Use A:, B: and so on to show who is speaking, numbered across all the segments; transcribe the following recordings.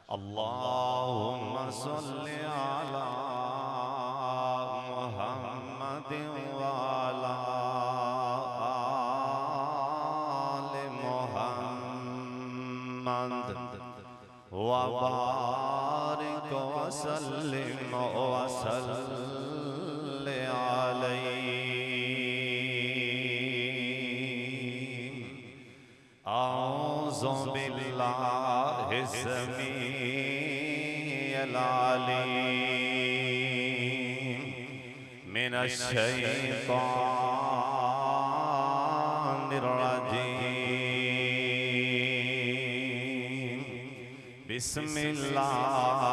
A: اللہم صلی علی محمد وعلی آل محمد وبارک وسلم وصل علیہ اعوذ باللہ السمیع العلیم من الشیطان الرجیم بسم اللہ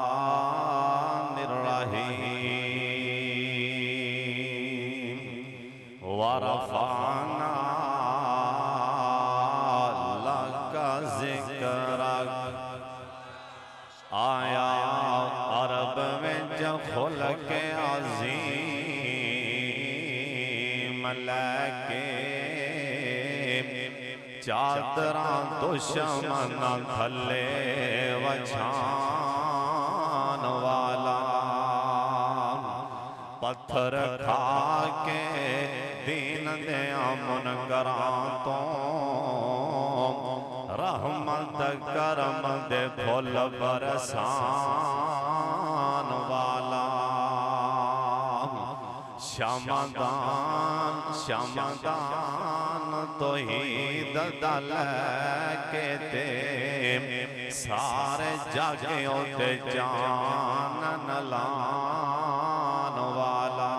A: الرحمن الرحیم ورفعنا لك ذکرک آیا عرب میں جب خلق عظیم لکے چادران دشمن تھلے وچھان والا پتھر کھا کے دین دے امن کراتوں رحمت کرم دے پھول برسان والا شمدان شمدان توحید دل کے تے سارے جاگے ہوتے جانن لان والا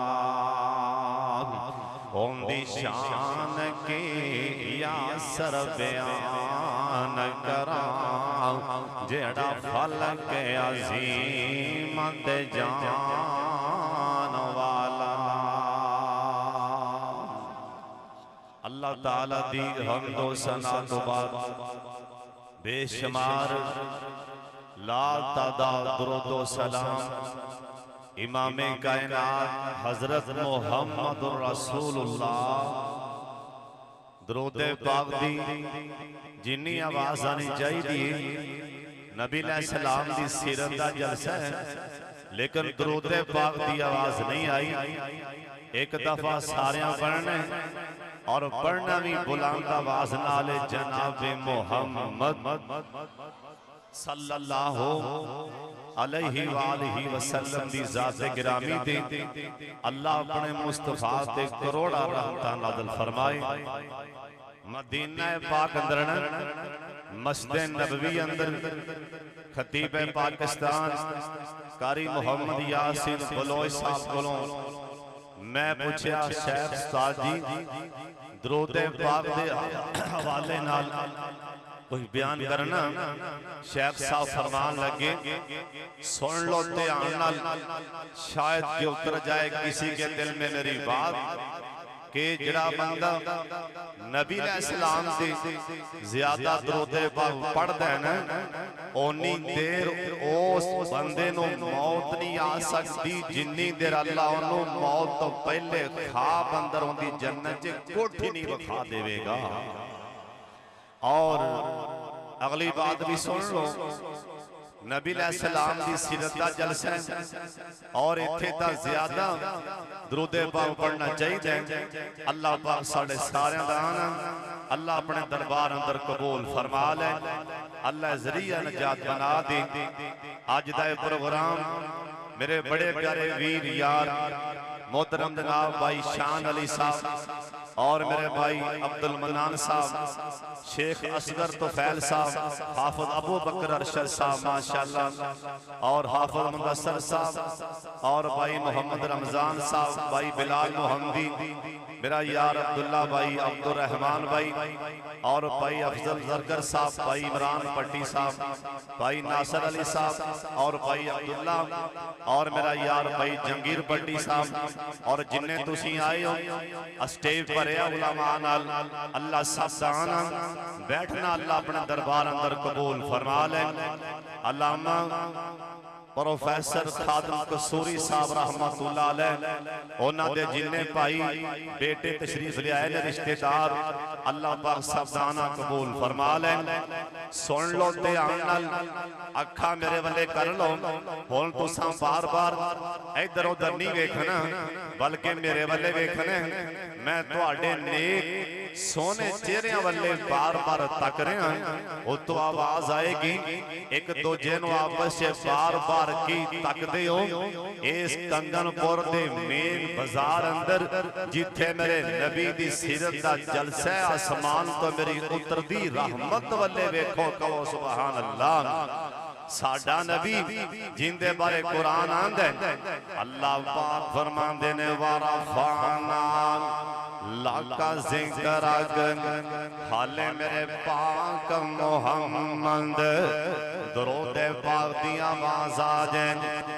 A: ہوندی شان کی یا سر بیان کرام جیڑا فلک عظیمت جان والا اللہ تعالیٰ دی حمد و ثنا تو بعد بے شمار لا تعداد درود و سلام امام کائنات حضرت محمد رسول اللہ درود پاک دی جنی آواز آنی چاہی دی نبی علیہ السلام دی سیرت دا جلسہ ہے لیکن درود پاک دی آواز نہیں آئی ایک دفعہ ساریاں پڑھنے اور پڑھنا بھی بلند آواز نالے جناب محمد صلی اللہ علیہ وآلہ وسلم دی ذات گرامی دی اللہ اپنے مصطفیٰ تے کروڑا رحمتہ نازل فرمائے مدینہ پاک اندرنا مسجد نبوی اندر خطیب پاکستان قاری محمد یاسین بلوئی صاحب کلوں میں پوچھیا شیخ استاد جی درود پاک دے حوالے نال کوئی بیان کرنا شیخ صاحب فرمان لگے سن لو دھیان نال شاید کہ اتر جائے کسی کے دل میں میری بات کہ جڑا بندہ نبی علیہ السلام سے زیادہ درود پاک پڑھ دینا اونی دیر اس بندے نو موت نہیں آ سکتی جنی دیر اللہ انہوں موت تو پہلے خواب اندر ہوں دی جنت جے کوٹھی نہیں بکھا دے گا اور اگلی بات بھی سن لو نبی علیہ السلام دی سیرت دا جلسہ اور اتھے تا زیادہ درود پاک پڑھنا چاہیے دیں اللہ پاک ساڑھے سارے دانا اللہ اپنے دربار اندر قبول فرما لے اللہ ذریعہ نجات بنا دے آج دائے پروگرام میرے بڑے پیارے ویر یار محترم جناب بھائی شان علی صاحب اور میرے بھائی عبدالمنان صاحب شیخ اصغر توفیل صاحب حافظ ابو بکر ارشد صاحب ماشاءاللہ اور حافظ مندسر صاحب اور بھائی محمد رمضان صاحب بھائی بلال محمدی میرا یار عبداللہ بھائی عبدالرحمن بھائی اور بھائی افضل زرگر صاحب بھائی عمران پٹی صاحب بھائی ناصر علی صاحب اور بھائی عبداللہ اور میرا یار بھائی جنگیر پٹی صاحب اور جنہیں تسی آئے ہو اسٹیج پر علماء اللہ سبحانہ بیٹھنا اللہ اپنے دربار اندر قبول فرما لے علامہ پروفیسر خادم قصوری صاحب رحمت اللہ علیہ انہاں دے جننے پائی بیٹے تشریف لے آئے نے رشتہ دار اللہ پاک سب دانا قبول فرما لیں سن لو تے آنال اکھا میرے والے کر لو ہون تو ساں بار بار ادھر ادھر نہیں ویکھنا بلکہ میرے والے ویکھنے میں تو آڈے نیک سونے چہریاں والے بار بار تک رہے ہیں وہ تو آواز آئے گی ایک دو جنو آپس سے بار بار کی تک دے ہو اس کنگن پور دے مین بازار اندر جتھے میرے نبی دی سیرت دا جلسہ آسمان تو میری اتر دی رحمت والے ویکھو کہو سبحان اللہ ساڈا نبی جن دے بارے قرآن آندے اللہ پاک فرمان دینے ورفعنا لاکا ذکر اگن حالے میرے پاک محمد درود پاک دی آواز آجیں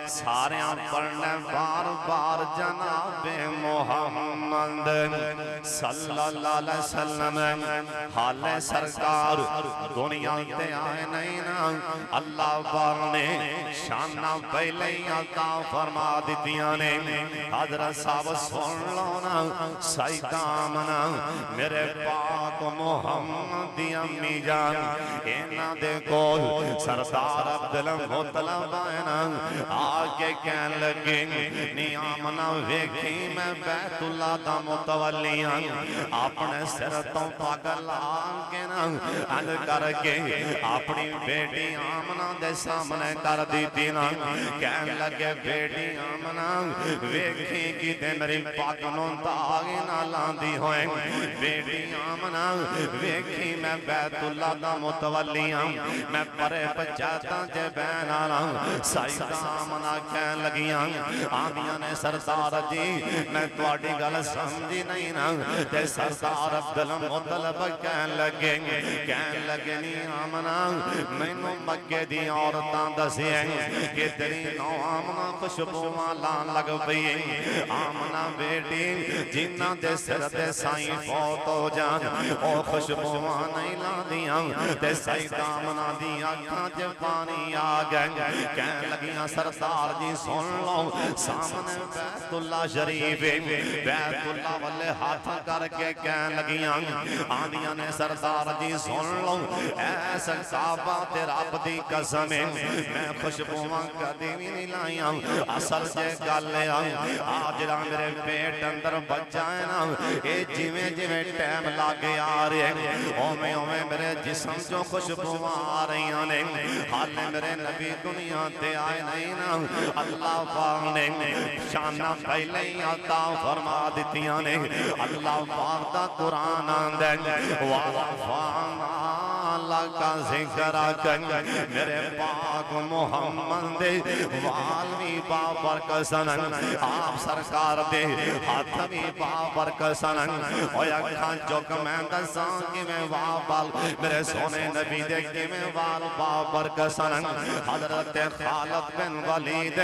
A: ساریاں پڑھنے بار بار جناب محمد صلی اللہ علیہ وسلم حالے سرکار دنیا تے آئے نہیں نا اللہ پاک نے شانہ پہلے ہی عطا فرما دیتیاں نے حضرت صاحب سن لو نا سائدہ آمنا میرے پاک محمد دی امی جان اینا دے کول سردار عبدالمطلب آئینا آگے کہن لگے نی آمنا ویکھی میں بیت اللہ دا متولیاں اپنے سرطوں پاگل آگے نا ان کر کے اپنی بیٹی آمنا دے سامنے کر دیتی نا کہن لگے بیٹی آمنا ویکھی کی دے میری پاکنوں تا آگے نا لاندی ہوئے بیٹی آمنا ویکھی میں بیت اللہ دا متولیاں میں پرے پچاتا جے بین آنا سائدہ آمنا کہن لگیاں آدیاں نے سردار جی میں توڑی گل سمجھی نہیں نا تے سردار عبدالمطلب کہن لگے نی آمنا میں نو مکے دی عورتاں دسی ہیں کہ تیری نو آمنا خوشبو لان لگ پئی آمنا بیٹی جنہ دے سر تے سائیں فوت ہو جان او خوشبو نہیں لا دیاں تے سائدہ آمنا دی آنکھاں جے پانی آگئے کہن لگیاں سردار جی سن لو سامنے بیت اللہ شریف بیت اللہ والے ہاتھ کر کے کہن لگیاں آدیاں نے سردار جی سن لو ایسا کعبہ تے رب دی قسم میں خوشبوان کدی بھی نہیں لائیاں اصل جے گالے آج را میرے پیٹ اندر بچائے نا اے جیویں جیویں ٹیم لاگے آ رہے اومیں میرے جسم جو خوشبوان آ رہی آنے حالے میرے نبی دنیا تے آئے نہیں نا اللہ پاک نے شانہ پہلے ہی عطا فرما دیتیاں نے اللہ پاک دا قرآن آندے وَرَفَعْنَا لَكَ ذِكْرَكَ میرے پاک محمد دے والوی بابر کسنن آپ سرکار دے حاتمی بابر کسنن اوہ اکھان چوک میں دسان کی میں وابال میرے سونے نبی دے کی میں وال بابر کسنن حضرت خالد بن ولید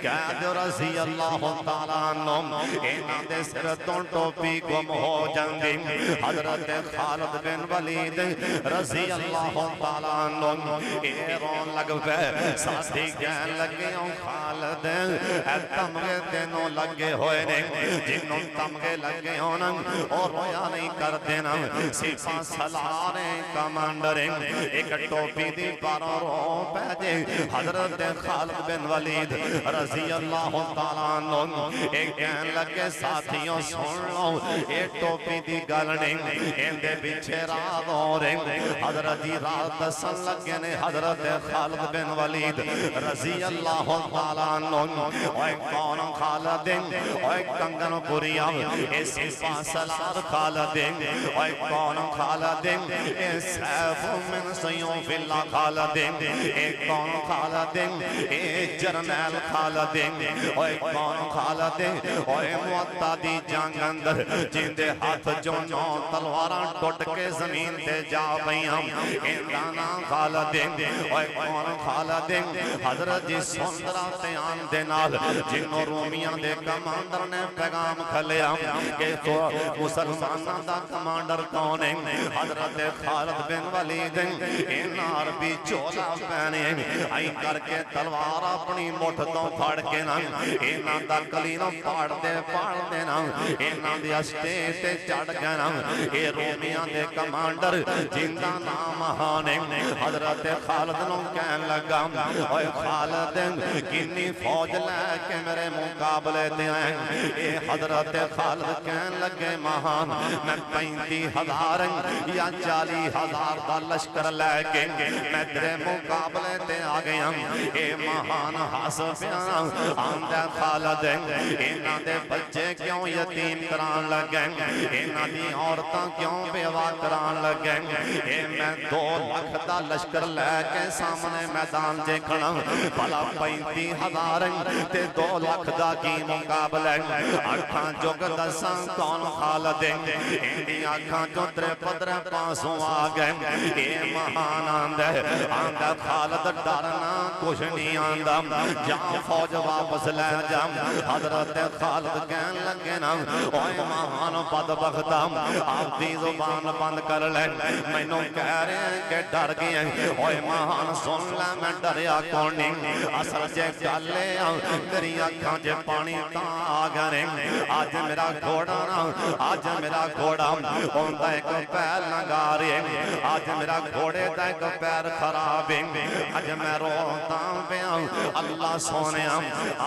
A: قید رضی اللہ تعالیٰ عنہ اینا دے سرطوں ٹوپی گم ہو جنگی حضرت خالد بن ولید رضی اللہ تعالیٰ عنہ ایرون لگ پہ ساتھی کہن لگے ہوں خالد اے تمغے تینوں لگے ہوئے نے جنہوں تمغے لگے ہونا اور رویا نہیں کر دینا سپاہ سالارے کمانڈریں ایک ٹوپی دی پر رو پیجے حضرت خالد بن ولید رضی اللہ تعالیٰ عنہ ایک کہن لگے ساتھیوں سن لو ایک ٹوپی دی گلنے اندے پیچھے رات ہو رہے حضرت رات دسن لگے نے حضرت خالد بن ولید رضی اللہ تعالیٰ عنہ اوہ کون خالد اوہ کنگن پوریا اے سپاہ سالار خالد اوہ کون خالد اے سیف من سیوف اللہ خالد اے کون خالد اے جرنیل خالد اوہ کون خالد اوہ معتادی جنگ اندر جن دے ہاتھ جو نو تلواراں ٹوٹ کے زمین تے جا پئیاں ایندا نام خالد اوے کون خالد حضرت جی سندرا تے آن دے نال جنوں رومیاں دے کمانڈر نے پیغام کھلیا کہ تو مسلماناں دا کمانڈر کون ہے حضرت خالد بن ولید انہاں عربی چولا پہنے آئی کر کے تلوار اپنی مٹھ تو پھڑ کے نا انہاں دا کلینوں پاڑ دے نا انہاں دی اسٹے تے چڑھ گئے نا اے رومیاں دے کمانڈر جن دا نام ہانے حضرت خالد نو کہن لگا اوے خالد کنی فوج لے کے میرے مقابلے تے آئے اے حضرت خالد کہن لگے مہان میں 35,000 یا 40,000 دا لشکر لے کے میں تیرے مقابلے تے آ گیا اے مہان حسبیاں آندے خالد انہاں دے بچے کیوں یتیم کران لگے انہاں دی عورتاں کیوں بیوہ کران لگے اے میں 2 لاکھ دا لشکر لے کے سامنے میدان جے کھڑا بھلا 35,000 تے 2 لاکھ دا کی مقابلے اکھاں جگ دساں کون خالد اندی اکھاں جو ترے پدرے پاسوں آ گئے اے مہان آندے خالد ڈرنا کچھ نہیں آندا جا فوج واپس لے جا حضرت خالد کہن لگے نا اوے مہان بدبختا آپ دی زبان بند کر لے میں نو کہہ رہے ہیں کہ ڈر گئے ہیں اوے مہان سن لے میں ڈریا کونی اصل جے گالے تیری اکھاں جے پانی تاں آ گئے آج میرا گھوڑا نا آج میرا گھوڑا اوندا ایک پیر لگا رہے آج میرا گھوڑے دا ایک پیر خراب ہے آج میں روتا پیا اللہ سونے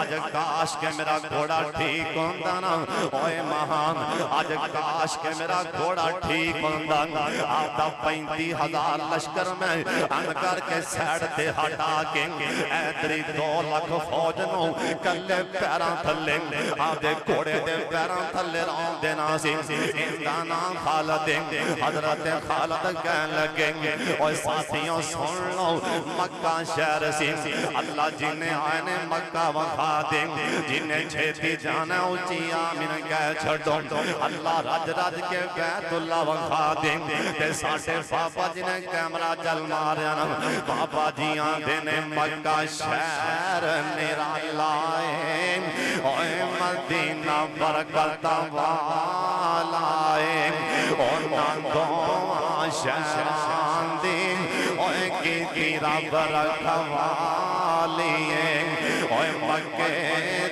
A: آج کاش کے میرا گھوڑا ٹھیک ہوندا نا اوے مہان آج کاش کے میرا گھوڑا ٹھیک ہوندا آپ دا 35,000 لشکر میں ان کر کے سیڑ تے ہٹا کے اے تیری 2 لاکھ فوج نو کلے پیراں تھلے آدھے گھوڑے دے پیراں تھلے رون دینا سی اندا نام خالد حضرت خالد کہن لگے اوے ساتھیوں سن لو مکہ شہر سی اللہ جنہیں آئے نے مکہ وخا دے جنہیں چھیتی جانا اچھی آمین کہہ چھڑو اللہ رج رج کے بیت اللہ وخا دے تے ساٹھے بابا جنہیں کیمرہ جل ماریا نا بابا جی آندے نے مکہ شہر نیرا لائے اوے مدینہ برکت والائے اور دعا شہران دی اوے کی تیرا برکت والیے اوے مکے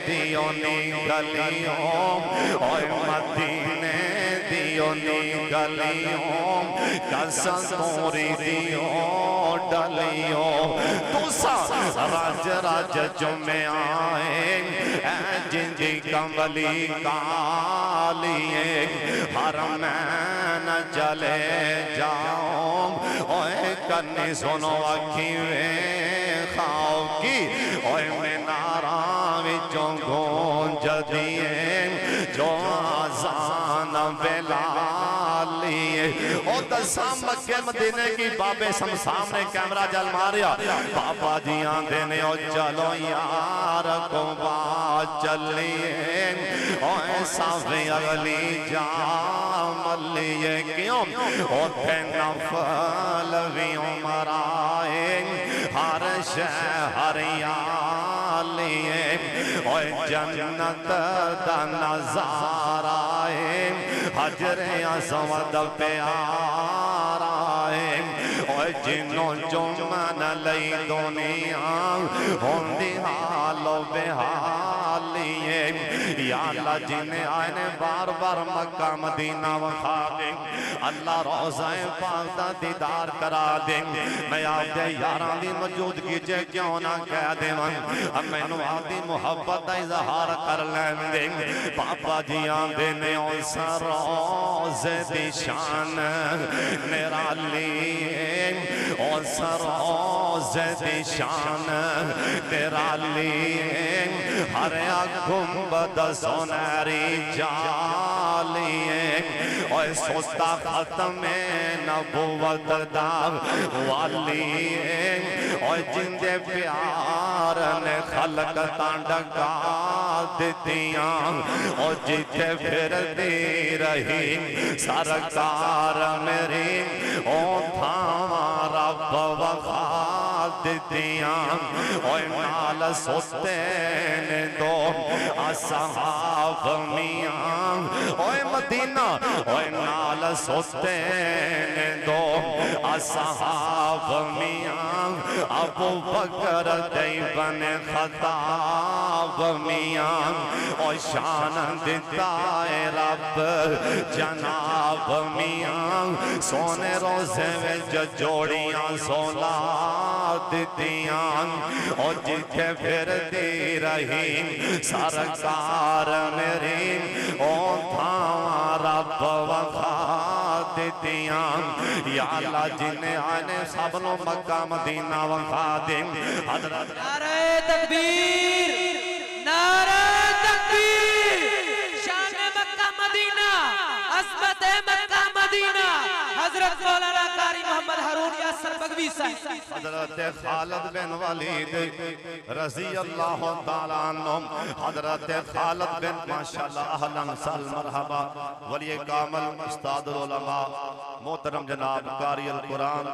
A: دیونی گلیوں اوے مدینے دیونی گلیوں کسن توری دیوں ڈلیوں توسا راج راج جمعے آئے اے جن جی کملی کالیے حرمین چلے جاؤں اوے کنی سنو اکھیویں خاؤ کی اوے میں ناراں وچوں گونج دیئے جو آزان بلالیے او دسام مکہ مدینے کی بابے سامنے کیمرہ جل ماریا بابا جی آندے نے او چلو یار کو بات چلیے او ایسا بھی اگلی جاملیے کیوں او تھے نفل بھی عمر آئے ہر شہر یالیے او جنت دا نظارہ آئے حجر اسود پیار آئے اوے جنوں جمن لئی دنیا ہوندی حال و بحالیے یا اللہ جنہیں آئے نے بار بار مکہ مدینہ وخا دیں اللہ روزہ پاک دا دیدار کرا دیں میں آپ دے یاران دی موجودگی جے کیوں نہ کہہ دیں ہم میں نو آدھی محبت دا اظہار کر لیں دیں پاپا جی آندے نے اوسا روزے دی شان نرالی اوسا روزے دی شان نرالی ہر گنبد سنہری جالیے اور سوتا ختم نبوت دا والیے اور جن دے پیار نے خلق تانڈکا دیتیاں اور جتے پھر دی رہی سرکار میری او تھاما دتیاں اوے نال سوتے نے دو اصحاب میاں اوے مدینہ اوے نال سوتے نے دو اصحاب میاں ابو بکر بن خطاب میاں او شان دیتا ہے رب جناب میاں سونے روزے میں جوڑیاں سولا دیتیاں او جتھے پھر دی رہی سرکار میری او تھاواں رب وفا دیتیاں یا اللہ جنہیں آنے سب لو مکہ مدینہ وفا دیں حضرت
B: نعرہ تکبیر نعرہ تکبیر شان مکہ مدینہ عظمت مکہ مدینہ حضرت مولانا قاری محمد ہارون یاسر بگوی صاحب
A: حضرت خالد بن ولید رضی اللہ تعالیٰ عنہ حضرت خالد بن ماشاءاللہ اہلاً سال مرحبا ولی کامل استاد العلماء محترم جناب قاری القرآن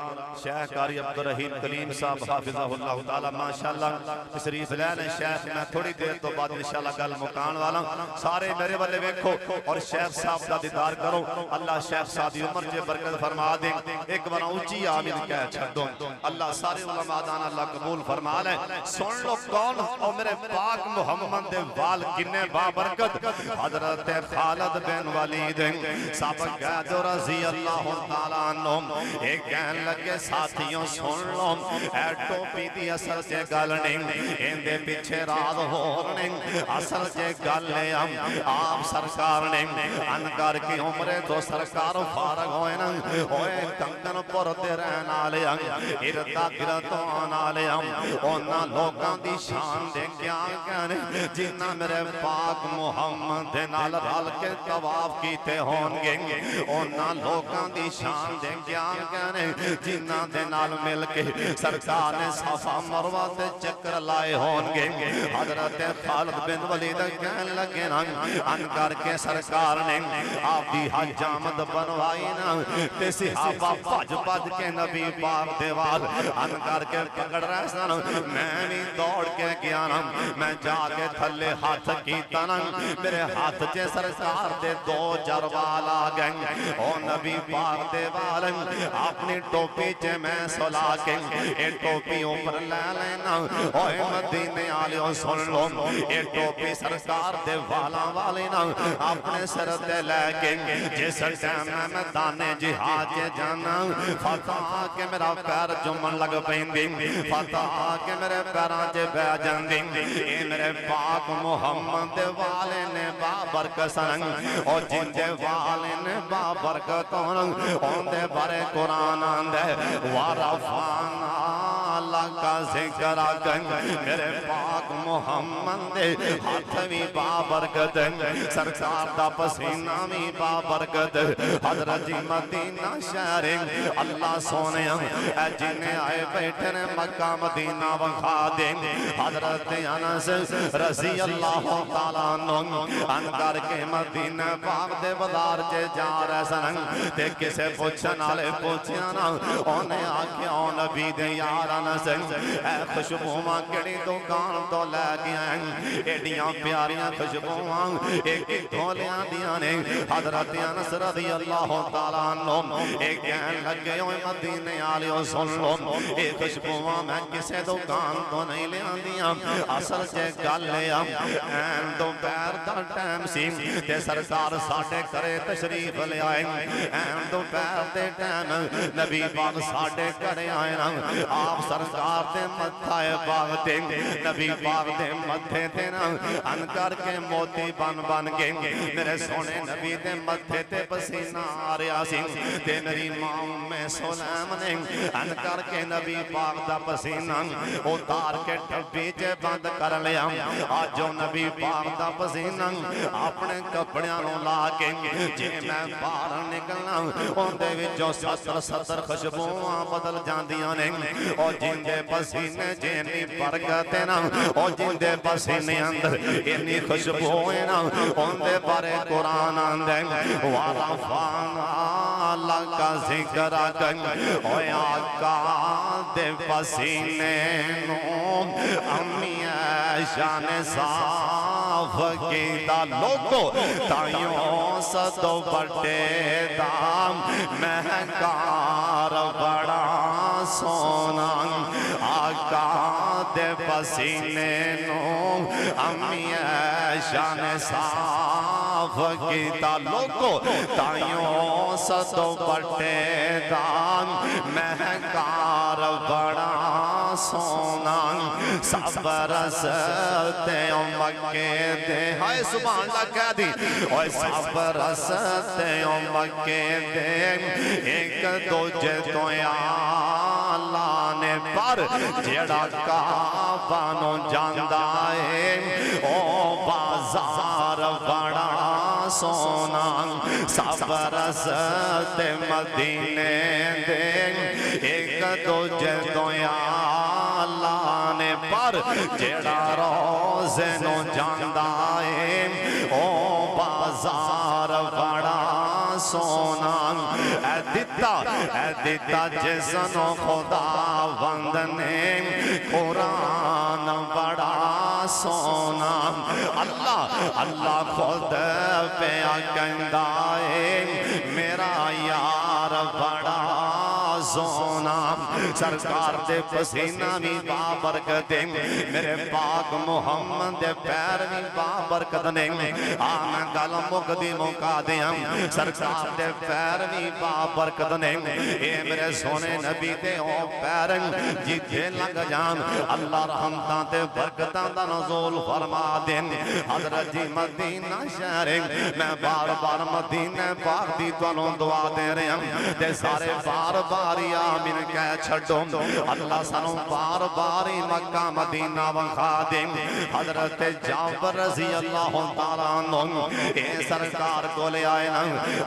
A: شیخ قاری عبدالرحیم کلیم صاحب حافظہ اللہ تعالیٰ ماشاءاللہ تشریف لین شیخ میں تھوڑی دیر تو بعد انشاءاللہ گل مکان والا سارے میرے والے ویکھو اور شیخ صاحب کا دیدار کرو اللہ شیخ صاحب دی عمر جے برکت فرما دیں ایک بنا اونچی آمین کہہ چھڑ اللہ سارے علماء دان اللہ قبول فرما لے سن لو کون اور میرے پاک محمد دے وال کنے بابرکت حضرت خالد بن ولید سابق قید رضی اللہ تعالیٰ عنہ ایک کہن لگے ساتھیوں سن لو اے ٹوپی دی اصل چے گل نہیں ان دے پیچھے راز ہو نہیں اصل چے گل نہیں آپ سرکار نے انکار کی عمرے تو سرکار فارغ ہوئے نا ہوئے کنکن پرتے رہن آلے ارتا گرتون آلے اونا لوگاں دی شان دے کیا کہنے جنہ میرے پاک محمد دے نال رال کے طواف کیتے ہونگے اونا لوگاں دی شان دے کیا کہنے جنہ دے نال مل کے سرکار نے صفا مروہ تے چکر لائے ہونگے حضرت خالد بن ولید کہن لگے نا انکار کے سرکار نے آپ دی حج آمد بنوائی نا تے صحابہ پج پج کے نبی پاک دیوال انکار کے پکڑ رہے سن میں بھی دوڑ کے گیا نا میں جا کے تھلے ہاتھ کیتا نا میرے ہاتھ چے سرکار دے دو جروال آگئیں او نبی پاک دیوال اپنی ٹوپی چے میں سلا کے اے ٹوپی اوپر لے لینا اوہ مدینے آلیوں سن لو اے ٹوپی سرکار دیوالاں والی نا اپنے سر تے لے کے جس ٹائم میں دانے جہاد کے جانا فتح کے میرا پیر جمن لگ پیندی فتح کے میرے پیران چے بے جاندی اے میرے پاک محمد والے نے بابرکسن اور جن دے والے نے بابرکتون ان دے بارے قرآن آندے وارفانا اللہ کا ذکر آگن میرے پاک محمد دے ہاتھ بھی بابرکت سرکار دا پسینہ بھی بابرکت حضرت مدینہ شہر اللہ سونے اے جنہیں آئے بیٹھے نے مکہ مدینہ وخا دیں حضرت انس رضی اللہ تعالیٰ عنہ انکار کے مدینہ پاک دے بازار چے جا رہے سن تے کسے پوچھن آلے پوچھنا انہیں آکھیا او نبی دے یار انس اے خوشبوواں کیڑی دکان تو لے گیا ایڈیاں پیاریاں خوشبوواں ایک دھولیاں دیاں نے حضرت انس رضی اللہ تعالیٰ عنہ ایک کہن لگے ہوئے مدینے آلیوں سن لو ایک خوشبوواں میں کسے دکان تو نہیں لے آندیاں اصل چے گل لیا N do Pir the time سی تے سرکار ساڑھے کرے تشریف لے آئے این دو پیر دے ٹائم نبی پاک ساڑھے کرے آئے نا آپ سرکار دے مدھائے باغ تے نبی پاک دے مدھے تے نا انکار کے موتی بن بن گے میرے سونے نبی دے مدھے تے پسینہ آریا سی تے میری ماں میں سلام نے انکار کے نبی پاک دا پسینہ اتار کے ٹھپی چے بند کر لیا آج جو نبی پاک دا پسینہ اپنے کپڑیاں نو لا کے جے میں باہر نکلنا ان دے وچوں ستر خوشبوواں بدل جاندیاں نے اور جی جندے پسینے جینی برکت نا او جندے پسینے اندر اینی خوشبو نا اندے بارے قرآن آندے وَرَفَعْنَا لَكَ ذِكْرَكَ او آقا دے پسینے نو امی شان صاف کیتا لوگو تائیوں صدو بڑے دام مہنگار بڑا سونا آقا دے پسینے نو امی شان صاف کیتا لوگو تائیوں صدو بڑے دام مہنگار بڑا سونا سب رستے مکے دے ہائے سبحان اللہ کہہ دی اوہ سب رستے مکے دے ایک دو جتوں یا اللہ نے پر جیڑا کعبہ جاندہ ہے او بازار بڑا سونا سب رستے مدینے دے ایک دو جتوں یا اللہ نے پر جیڑا روزے نو جاندہ ہے او بازار بڑا سونا اے دیتا جسنو خدا وندنے قرآن بڑا سونا اللہ خود پہ کہندہ ہے میرا یار بڑا سونا سرکار دے پسینہ بھی بابرکت میرے پاک محمد دے پیر بھی بابرکت نے آنا گل مقدی موقع دیا سرکار دے پیر بھی بابرکت نے اے میرے سونے نبی دے او پیر جیتے لگ جان اللہ رحمتاں تے برکتاں دا نزول فرما دین حضرت جی مدینہ شہر میں بار بار مدینہ پاک دی تولوں دعا دے رہے ہیں تے سارے بار باری آمین کہہ چھڑو اللہ سنوں بار باری مکہ مدینہ وخا دیں حضرت جعفر رضی اللہ تعالیٰ عنہ اے سرکار کو لے آئے نا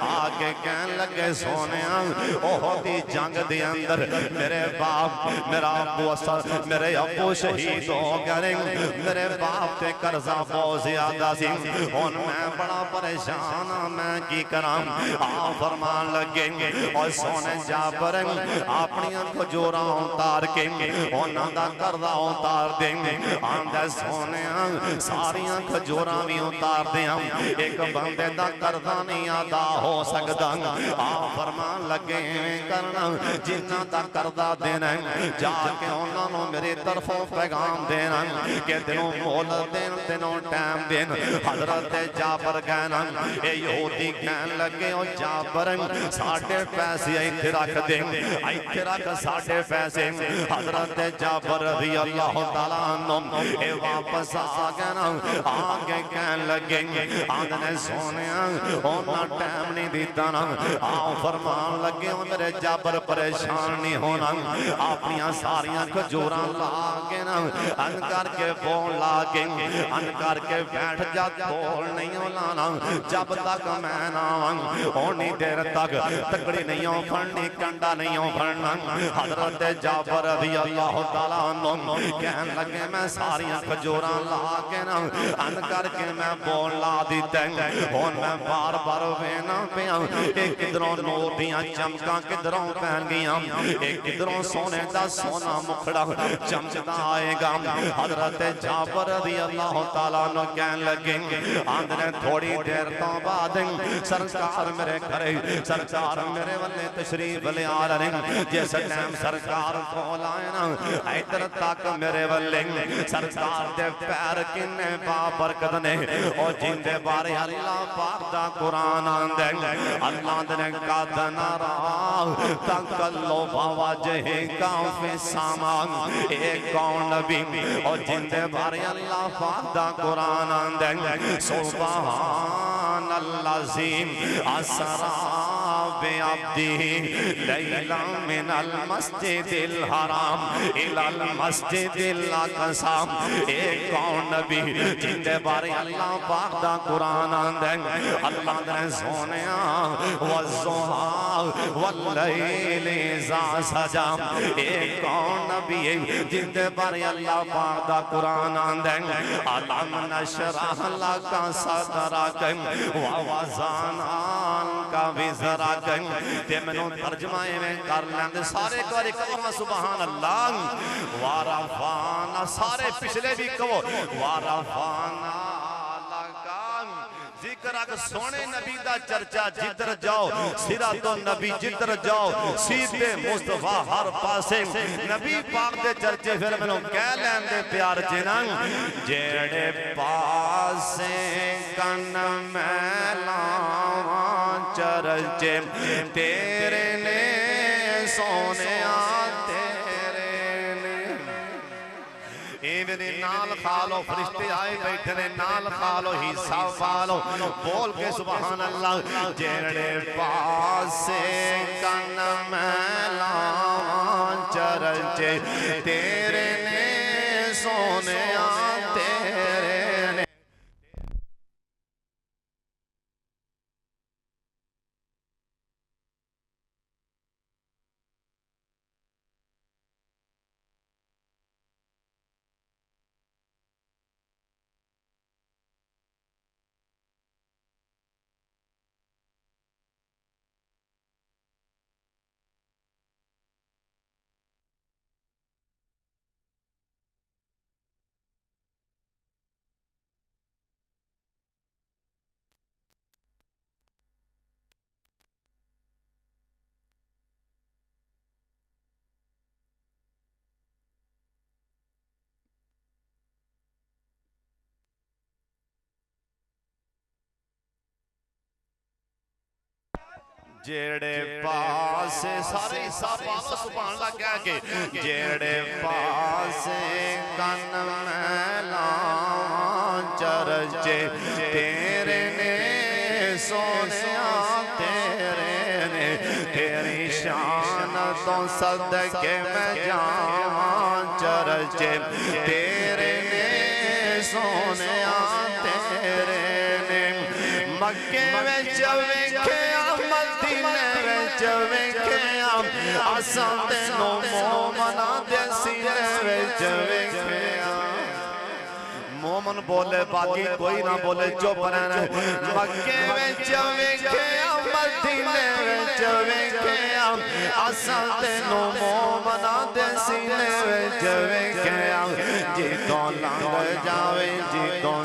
A: آگے کہن لگے سونے اوہدی جنگ دی اندر میرے باپ میرا ابو اثر میرے ابو شہید ہو گئے میرے باپ تے قرضہ بہت زیادہ سی ان میں بڑا پریشان میں کی کرام فرمان لگے اور سونے جعفر اپنی کھجوراں اتار کے انہاں دا قرضہ اتار دیں آندے سونے ساریاں کھجوراں بھی اتار دیں ایک بندے دا قرضہ نہیں ادا ہو سکتا فرمان لگے کرنا جنہاں دا قرضہ دینا جا کے انہاں نو میری طرفوں پیغام دینا کہ دنوں مہلت دین دنوں ٹائم دین حضرت جعفر کہنا اے یہودی کہن لگے او جعفر ساڑھے پیسے ایتھے رکھ دیں ایتھے رکھ ساڑھے پیسے حضرت جعفر رضی اللہ تعالیٰ عنہ اے واپس آگنا آگے کہن لگے آدھنے سونے ہونا ٹائم نہیں دیتا نا آؤ فرمان لگے میرے جعفر پریشان نہیں ہونا اپنیاں ساریاں کھجوراں لاگے نا ان کر کے بول لاگے ان کر کے بیٹھ جا بول نہیں ہونا جب تک میں نہ ہونی دیر تک تکڑی نہیں ہوں پھڑنی کنڈا نہیں ہوں پھڑنا حضرت جعفر رضی اللہ تعالیٰ عنہ کہن لگے میں ساریاں کھجوراں لا کے نا ان کر کے میں بول لا دیتے اور میں بار بار وینا پیا ایک کدروں نور دیاں چمکاں کدروں پہن گیاں ایک کدروں سونے دا سونا مکھڑا چمکتا آئے گا حضرت جعفر رضی اللہ تعالیٰ عنہ کہن لگے آندھنے تھوڑی دیر تو بعد سرکار میرے گھرے سرکار میرے والے تشریف لے آ رہے جیسے ٹائم سرکار کو لائے نا ایتر تک میرے والے سرکار دے پیر کنے بابرکت نے اور جن دے بارے اللہ پاک دا قرآن آندے اللہ دنے کا دنارا تکلو بواجہ کافی سامان ایک کون نبی اور جن دے بارے اللہ پاک دا قرآن آندے سبحان اللذیم اسرا بعبده ليلا من المسجد الحرام إلى المسجد الأقصى ایک کون نبی جن دے بارے اللہ پاک دا قرآن آندیں اللہ دے سونیا والضحى واللیل اذا سجا ایک کون نبی جن دے بارے اللہ پاک دا قرآن آندیں علم نشرح لک صدرک ووضعنا عنک وزرک تے منوں ترجمہ میں کر لیندے سارے کاری کہو سبحان اللہ ورفعنا سارے پچھلے بھی کہو ورفعنا لکا ذکر اگر سونے نبی دا چرچا جدر جاؤ سیرت نبی جدر جاؤ سیدھے مصطفیٰ ہر پاسے نبی پاک دے چرچے پھر میں کہہ لین دے پیار جنان جیڑے پاسے کن میلان چرچے تیرے نے سونے آتے ایویں نال کھالو فرشتے آئے بیٹھے نے نال کھالو حصہ پالو بول کے سبحان اللہ جیڑے پاسے کن میلان چرچے تیرے نے سونے تیرے نے جیڑے پاسے سارے حصہ پالو سبحان اللہ کہہ کے جیڑے پاسے کن میلان چرچے تیرے نے سونیا تیرے نے تیری شان تو صدقے میں جان چرچے تیرے نے سونیا تیرے نے مکے میں چوکے مدینے وچ ویکھیاں اساں تینوں مومناں دے سینے وچ ویکھیاں مومن بولے باقی کوئی نہ بولے چپ رہنا مکے وچ ویکھیاں مدینے وچ ویکھیاں اساں تینوں مومناں دے سینے وچ ویکھیاں جتوں لنگ جاوے جتوں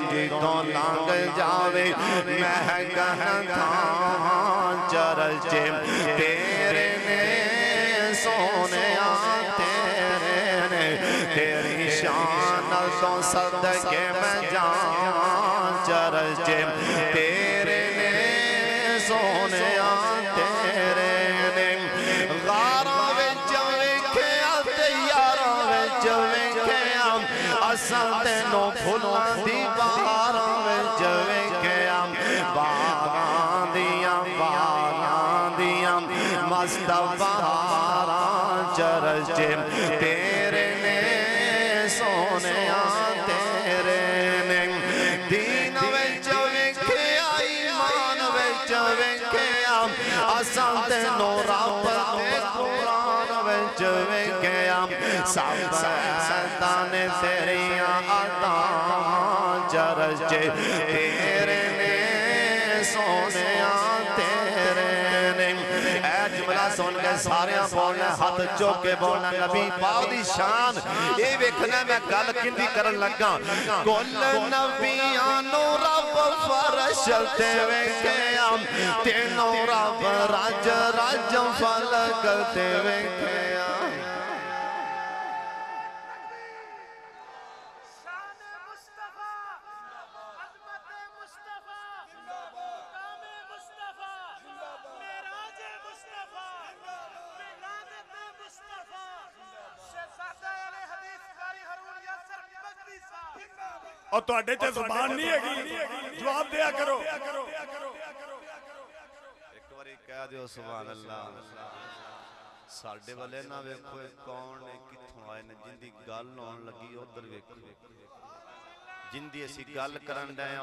A: لنگ جاوے مہکن تھاں چرچے تیرے نے سونیا تیرے نے تیری شان تو صدقے میں جان چرچے تیرے نے سونیا تیرے نے غاراں وچ ویکھیا تے یاراں وچ ویکھیا اساں تینوں پھلاں دی بہاراں وچ ویکھیا باغاں دیاں مست بہاراں چرچے تیرے نے سونیا تیرے نے دین وچ ویکھیا ایمان وچ ویکھیا اساں تینوں رب دے قرآن وچ ویکھیا سب نے تیریاں عطاواں چرچے تیرے نے سونیا تیرے نے اے جملہ سن کے سارے بولنا ہاتھ چوکے بولنا نبی پاک دی شان اے ویکھنا میں گل کیندی کرن لگا کل نبیاں نو رب فرش تے ویکھیا تینوں رب رج رج فلک تے ویکھیا
C: اور تو اڈے تے زبان نہیں ہے گی جواب دیا کرو
A: ਵਾਰੀ ਕਹਿ ਦਿਓ ਸੁਭਾਨ ਅੱਲਾਹ। ਸਾਡੇ ਵਾਲੇ ਨਾ ਵੇਖੋ ਇਹ ਕੌਣ ਨੇ ਕਿੱਥੋਂ ਆਏ ਨੇ, ਜਿੰਦੀ ਗੱਲ ਆਉਣ ਲੱਗੀ ਉਧਰ ਵੇਖੋ, ਜਿੰਦੀ ਅਸੀਂ ਗੱਲ ਕਰਨ ਡਏ ਆ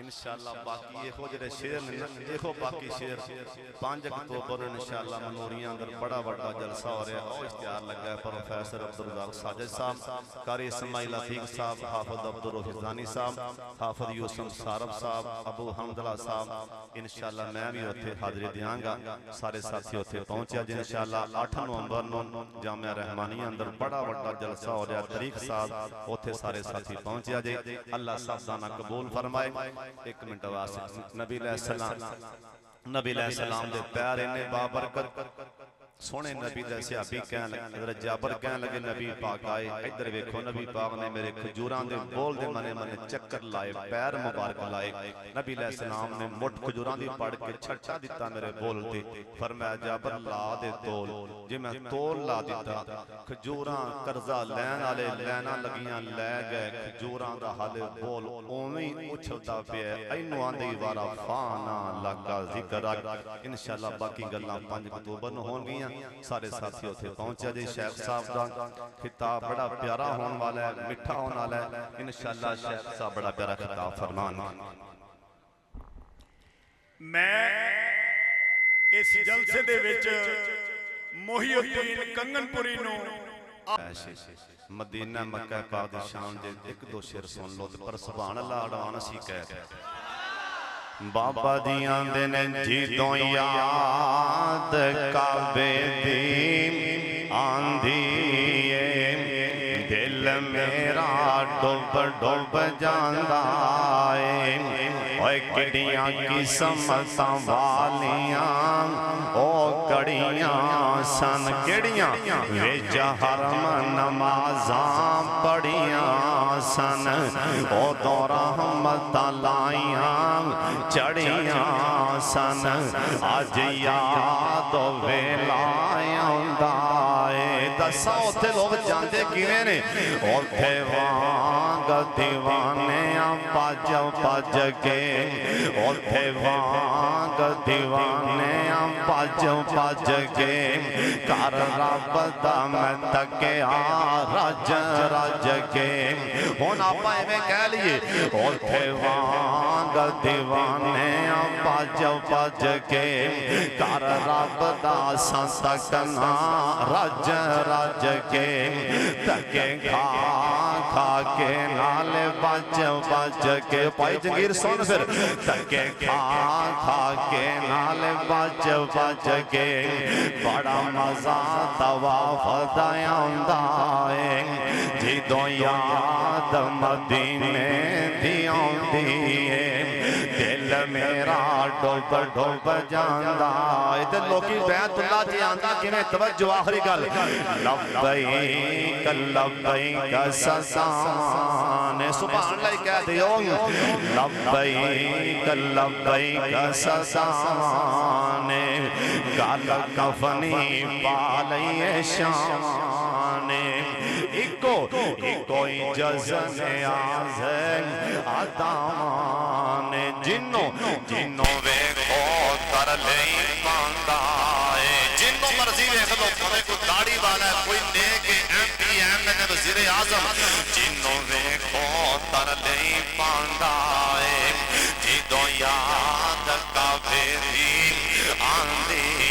A: انشاءاللہ باقی یہ ہو جڑے شیر نے دیکھو باقی شیر 5 اکتوبر انشاءاللہ منوریاں اندر بڑا بڑا جلسہ ہو رہا ہے اور اشتہار لگا ہے پروفیسر عبدالرزاق ساجد صاحب، قاری اسماعیل عتیق صاحب، حافظ عبدالرحمانی صاحب، حافظ یوسف سارب صاحب، ابو حمدلہ صاحب، انشاءاللہ میں بھی ہوتے حاضری دیاں گا، سارے ساتھی ہوتے پہنچیا جی انشاءاللہ 8 نومبر نو جامعہ رحمانی اندر بڑا بڑا جلسہ ہو رہا ہے طریق صاحب ہوتے سارے ساتھی پہنچیا جی اللہ صاحب دانا قبول فرمائے۔ ایک منٹ واسطے نبی علیہ السلام دے پیارے نے بابرکت سونے نبی دے صحابی کہنے لگے حضرت جابر کہنے لگے نبی پاک آئے ادھر ویکھو نبی پاک نے میرے کھجوراں دے بول دے منے چکر لائے پیر مبارک لائے نبی علیہ السلام نے مٹھ کھجوراں دی پڑھ کے چھٹا دیتا میرے بول تے فرمایا جابر لا دے تول جی میں تول لا دیتا کھجوراں قرضہ لین والے لینا لگیاں لے گئے کھجوراں دا حال بول اوویں اچھلتا پیا اینو آندی وارا فانا لگا ذکر انشاءاللہ باقی گلاں 5 اکتوبر نو ہون گیاں سارے ساتھی ہوتے پہنچا جی شیخ صاحب دا خطاب بڑا پیارا ہون والا ہے مٹھا ہون والا ہے انشاءاللہ شیخ صاحب بڑا پیارا خطاب فرمان
D: میں اس جلسے دے وچ محی الدین کنگن پوری نو
A: مدینہ مکہ پاک دی شان دے ایک دو شعر سن لو پر سبحان اللہ اڑوان سی کہہ بابا دیاں دن جیدوں یاد کعبے دی آندھیے دل میرا ڈوب ڈوب جاندہ ہے اوہ کڑیاں قسمتاں والیاں او کڑیاں سن کڑیاں ویچ حرم نمازاں پڑیاں سن او دو رحمتاں لائیاں چڑیاں سن آج یاد ویلائیاں دائے دسا اوتھے لوگ جاندے کیویں نے اوتھے وانگ دیوانیاں پاج پاج کے اوتھے وانگ دیوانیاں پاج پاج کے کار رب دا میں تکیا رج رج کے ہون آپا میں کہہ لیے اوتھے وانگ دیوانیاں پاج پاج کے کار رب دا سنسکنا رج رج کے تکے کھا کھا کے نال بچ بچ کے پائی جنگیر سن پھر تکے کھا کھا کے نال بچ بچ کے بڑا مزہ طواف دایاں دائے جیدوں یاد مدینے دیاں دیئے دل میرا ڈوب ڈوب جاندہ ادھر لوگی بیعت اللہ جی آندہ کینے توجہ آخری گل لبیک لبیک سزانے سبحان اللہ کہہ دیو لبیک لبیک سزانے گال کفنی پالی شانے ایکو جزن آزن آدانے جنوں ویکھو تر لئی پاندائے جنوں مرضی ویکھ لو کوئی داڑھی والا ہے کوئی نیک ایم پی وزیر اعظم جنوں ویکھو تر لئی پاندائے جدوں یاد کعبے دی آندی